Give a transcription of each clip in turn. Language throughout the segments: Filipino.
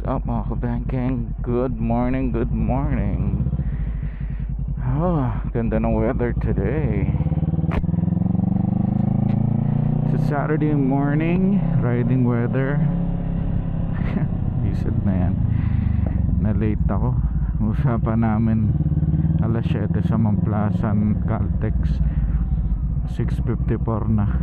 up mga kabangkeng? Good morning, good morning. Ganda ng weather today. It's a Saturday morning, riding weather. Decent na yan. Na-late ako. Usapan namin alas 7 sa Mamplasan, Caltex. 6:54 na.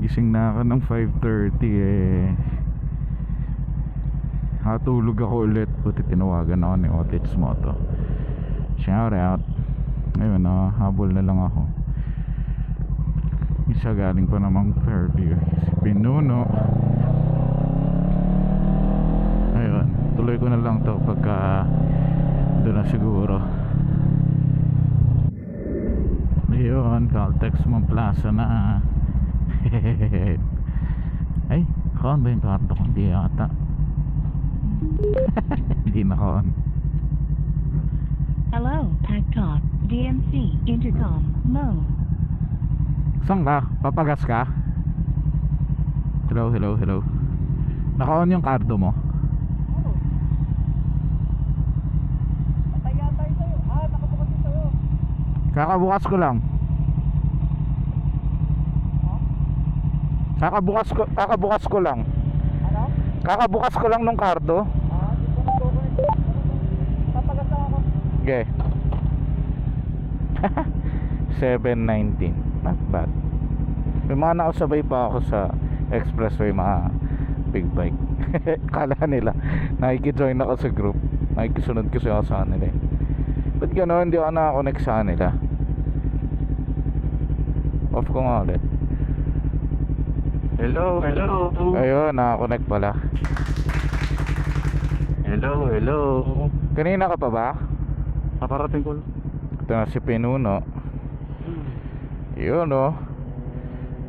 Gising na ako ng 5:30 Hatulog ako ulit, buti tinawagan ako ni Otits Moto. Shout out. Ayun, habol na lang ako. Isa galing pa namang Fairview, si Pinuno. Ayun, tuloy ko na lang to pagka doon na siguro. Ayun, Caltex Mamplasan na. Ay, kaon ba yung karto ko? Hindi yata. Hindi na kaon. Hello, TechTalk, DNC, Intercom, Mo. Saan ka? Papagas ka? Hello, hello, hello. Naka-on yung karto mo? Oo. Natay sa'yo. Nakabukas yung sa'yo. Kakabukas ko lang. Kakabukas ko lang. Ano? Kakabukas ko lang nung karto. Hindi ko nag-connect. Papagas lang ako. Okay. 7:19. Not bad. May mga nakasabay pa ako sa expressway, mga big bike. Kala nila nakikijoin ako sa group. Nakikisunod kasi ako sa kanila. Ba't gano'n? Hindi ako nakakonect sa kanila. Off ko nga ulit. Hello, hello. Ayun, nakakonect pala. Hello, hello. Kanina ka pa ba? Nakarating ko. Ito na si Pinuno. Yun, oh.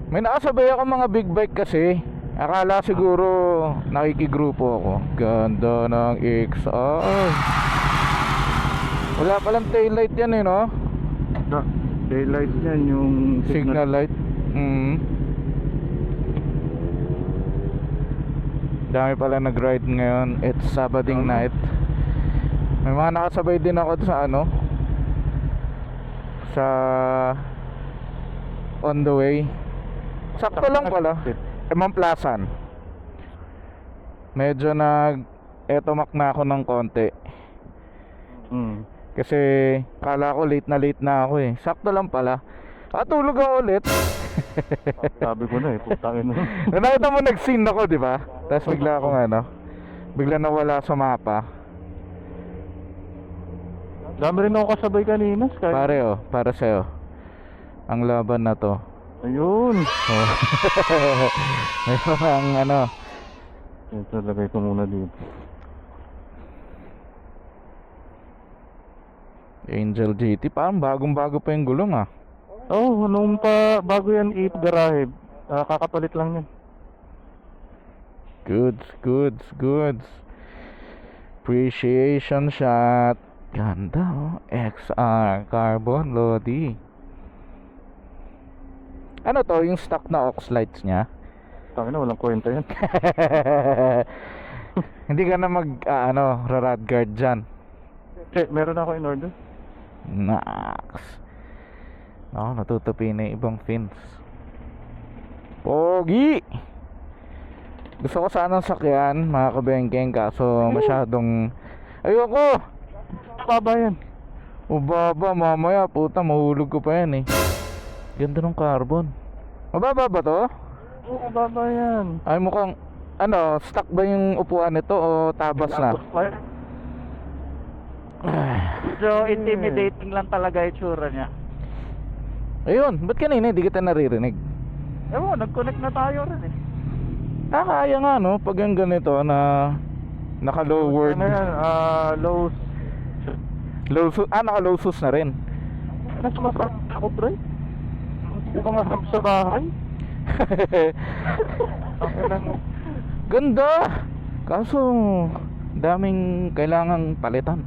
May nakasabay ako mga big bike kasi. Akala siguro nakikigrupo ako. Ganda ng XR. Wala palang taillight yan eh, no? Daylight yan, yung Signal light. Dami pala nag-ride ngayon. It's Sabading night. May mga nakasabay din ako sa ano, sa on the way. Sakto lang pala. Mamplasan. Medyo etomak na ako ng konti. Kasi kala ko late na ako eh. Sakto lang pala. Tulog ako ulit. Sabi ko na putangin na. Nakita mo nag-scene ako, di ba? Tapos bigla akong bigla nawala sa mapa. Dami rin ako kasabay kanina. Pare, para sa'yo. Ang laban na to. Ayun. May mga Ito, lagay ko muna dito. Angel GT, parang bagong-bago pa yung gulong ah. Nung bago yan garahe. Kakapalit lang yan. Goods. Appreciation shot. Ganda XR Carbon Lodi. Ano to? Yung stock na aux lights niya? Tangina, walang kwenta yan. Hindi ka na rad guard dyan. Meron ako in order. Naks. Natutupi na yung ibang fins. Pogi! Gusto ko sanang sakyan mga kabengkeng, kaso masyadong ayoko. Baba yan. Baba, mamaya puta mahulog ko pa yan eh. Ganda ng carbon. Mababa ba to? Oo, baba yan. Ay mukhang stuck ba yung upuan nito o tabas na? So, intimidating lang talaga yung tsura niya. Ayun, ba't kanina hindi kita naririnig? Ewan, nag-connect na tayo rin eh. Kaya nga pag yung ganito na naka-lowered. Ano yan? Naka-low sus na rin. Nasa masarap ako, pre. Hindi ko masarap sa bahay. Ganda! Kaso daming kailangang palitan.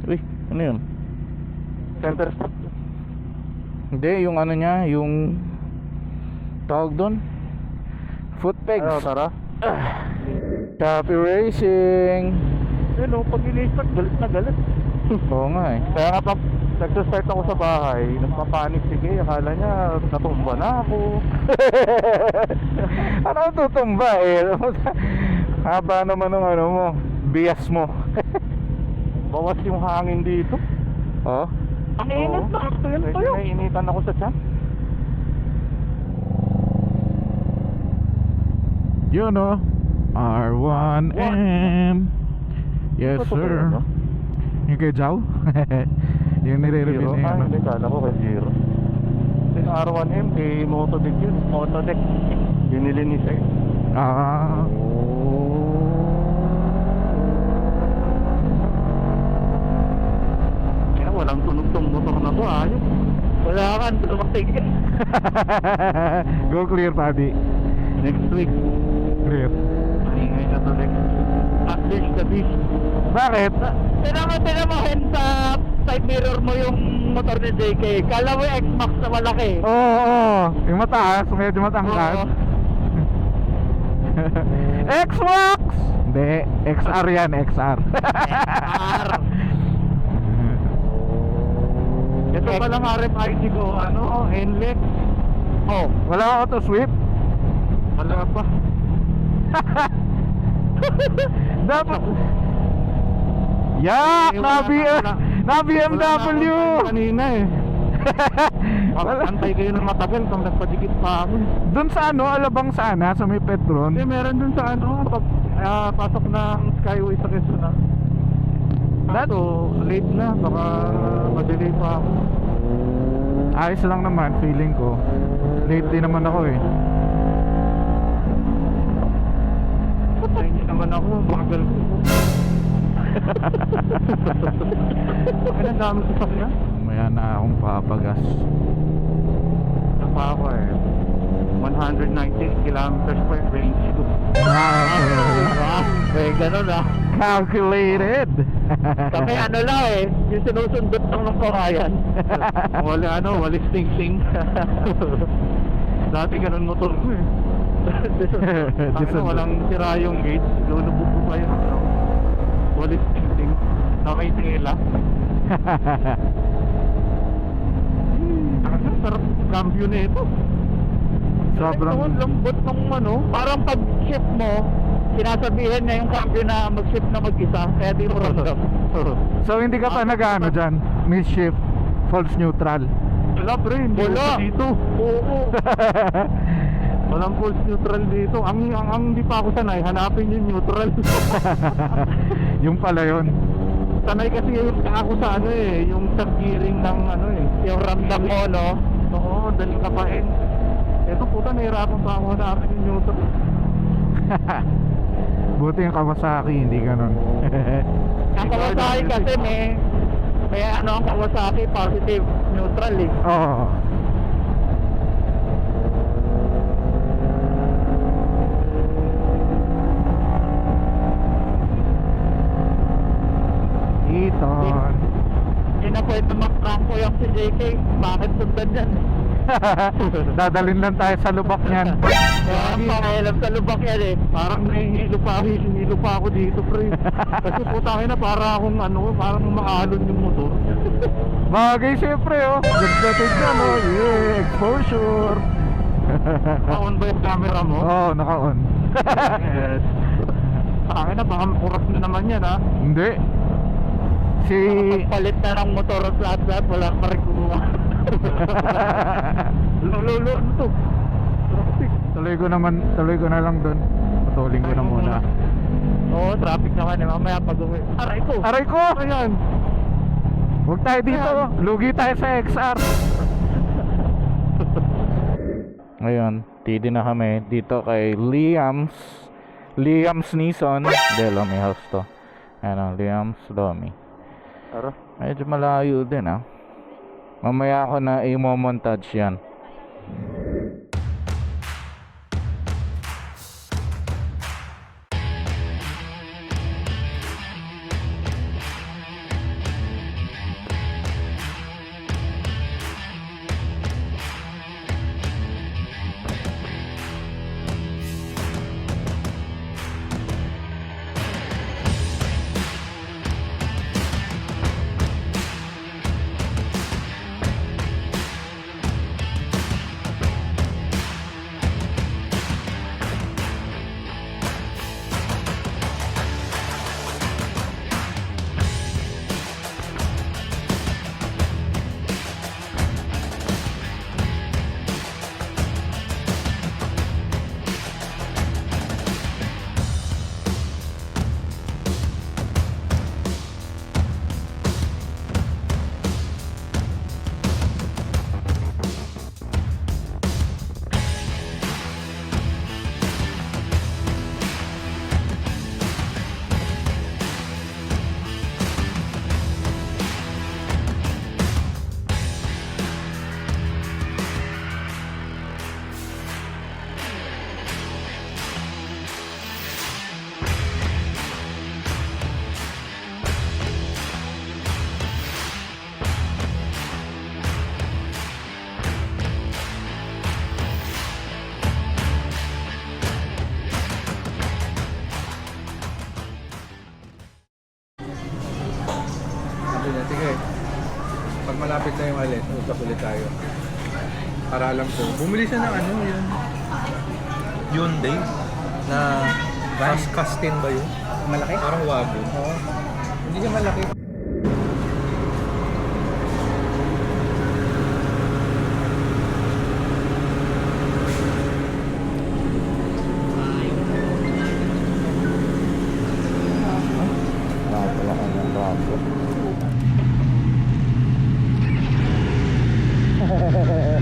Uy, ano yun? Center stop. Hindi, yung niya, yung tawag doon, Foot pegs. Ano, tara. Copy racing. Yun o, pag ilipat, galit na galit. Oo nga eh. Kaya nga pag nagsa-start ako sa bahay, nagpapanik si Kay, akala niya natumba na ako. Ano tutumba eh? Haba naman ng ano mo, bias mo. Bawas yung hangin dito. Oh. Ang init na ako yun Medyo tayo. naiinitan ako sa tiyan. Yun oh. R1M. Yes Ito ba sir. yun, no? Yung kay Jao? Yung nire-review Zero? niya. Ah, hindi, kala ko kay Zero. Yung R1M, kay Motodeck yun. Motodeck. Binili ni Sir. Ah. Kaya walang tunog tong motor na to, ayos. Wala ka, tumatigil. Go clear buddy. Next week, Clear. maingay na to next. Unleash the beast. Bakit? Tinan mo hen sa side mirror mo yung motor ni JK. Kala mo yung X-Max na malaki. Oo, oo. Yung mataas, medyo matangkas. Oo. X-Max! Hindi, XR yan, XR. XR. Ito palang RFID ko, ano, inlet. Oh, wala auto sweep? Wala pa. Dapat. Yak! Na BMW! Kanina eh. Wala. Antay kayo ng matagal kung nagpadikit pa ako. Doon sa ano, Alabang sana, sa may Petron. Hindi, meron dun sa ano, pag pasok ng Skyway sa Quezon na. Dato, late na, baka madelay pa ako. Ayos lang naman, feeling ko. Late din naman ako eh. Patay niyo naman ako, bagal ko. Ano, dami sa sakya? Maya na akong papagas. Napa ako eh. 190 kilometers per range ko. Eh, ganun ah. Calculated! Kami ano lang eh, yung sinusundot lang ng kawayan. Wala ano, walis ting-ting. Dati ganun motor ko eh. Ano, walang sira yung gate. Lulubog ko pa yun. Ano, walis ting-ting. Na may tela. Ang sarap cambio na ito. Sobrang... Ang lambot ng ano, parang pag shift mo, sinasabihin na yung cambio na mag-shift na mag-isa, kaya di mo ramdam. So hindi ka pa nag-ano dyan? Mid-shift, false neutral. Wala pre, hindi Wala. ko dito. Oo. Walang false neutral dito. Ang hindi pa ako sanay, hanapin yung neutral. Yung pala yun. Sanay kasi ako sa ano eh, yung sa gearing ng ano eh. Yung ramdam mo, no? Oo, dali ka pa eh. Eto puta, nahirapan pa ako hanapin yung neutral. Buti yung Kawasaki, hindi ganun. Ang Kawasaki kasi may ano ang Kawasaki, positive, neutral eh. Oo. Iton. Hindi na pwede mag-prank yung si JK, bakit sundan yan? Dadalhin lang tayo sa lubak niyan. Kaya ang pangalam sa lubak yan eh. Parang hinihilo pa ako dito pre. Kasi putangin na para akong ano, parang maalon yung motor. Bagay siyempre oh. Ganda tignan oh. Yeah, exposure. On ba yung camera mo? Oo, naka-on. Yes. Pangin na, baka makuras na naman yan ha. Hindi. Si... Palit na ng motor at lahat-lahat, wala pa rin kumuha. Lolo, ano to? Traffic. Tuloy ko na lang doon. Patuloy ko na muna. Oo, traffic naman eh, mamaya pag-uwi. Aray ko! Aray ko! Ayan. Huwag tayo dito. Lugi tayo sa XR. Ngayon, tidi na kami dito kay Liam's Nissan. Hindi, Lomi House to. Ayan, Liam's Lomi. Tara. Medyo malayo din ah. Mamaya ako na i-montage yan. niya, sige. Pag malapit na yung alis, usap ulit tayo. Para alam ko. Bumili siya ng ano, yung Hyundai na Castin ba yun? Malaki? Parang wagon. Oo. Hindi siya malaki. Rapo lang ang rapo. Hello, hello.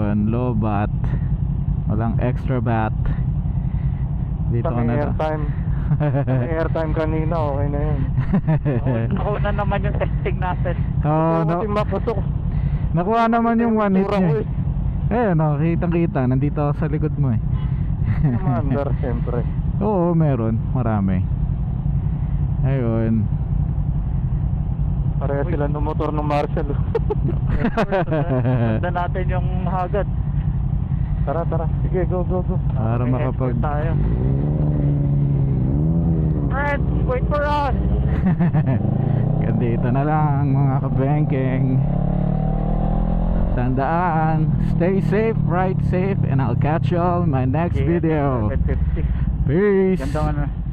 Ayun, low bat. Walang extra bat. Dito Sa ka na lang. airtime. Sa airtime kanina, okay na yun. Nauna naman yung testing natin. Oo, Hindi natin mapusok. nakuha naman yung one hit Tura ko niya. Eh, no, kitang-kita. Nandito ako sa likod mo eh. Commander, siyempre. Oo, meron. Marami. Ayun. Pareha sila ng motor ng Marshall. Sundan natin yung hagad. Tara, tara. Sige, go, go, go. Para May makapag... escort tayo. Friends, wait for us! Dito na lang mga kabengkeng. Tandaan, stay safe, ride safe, and I'll catch you all in my next video. 750. Peace! Ganda nga na.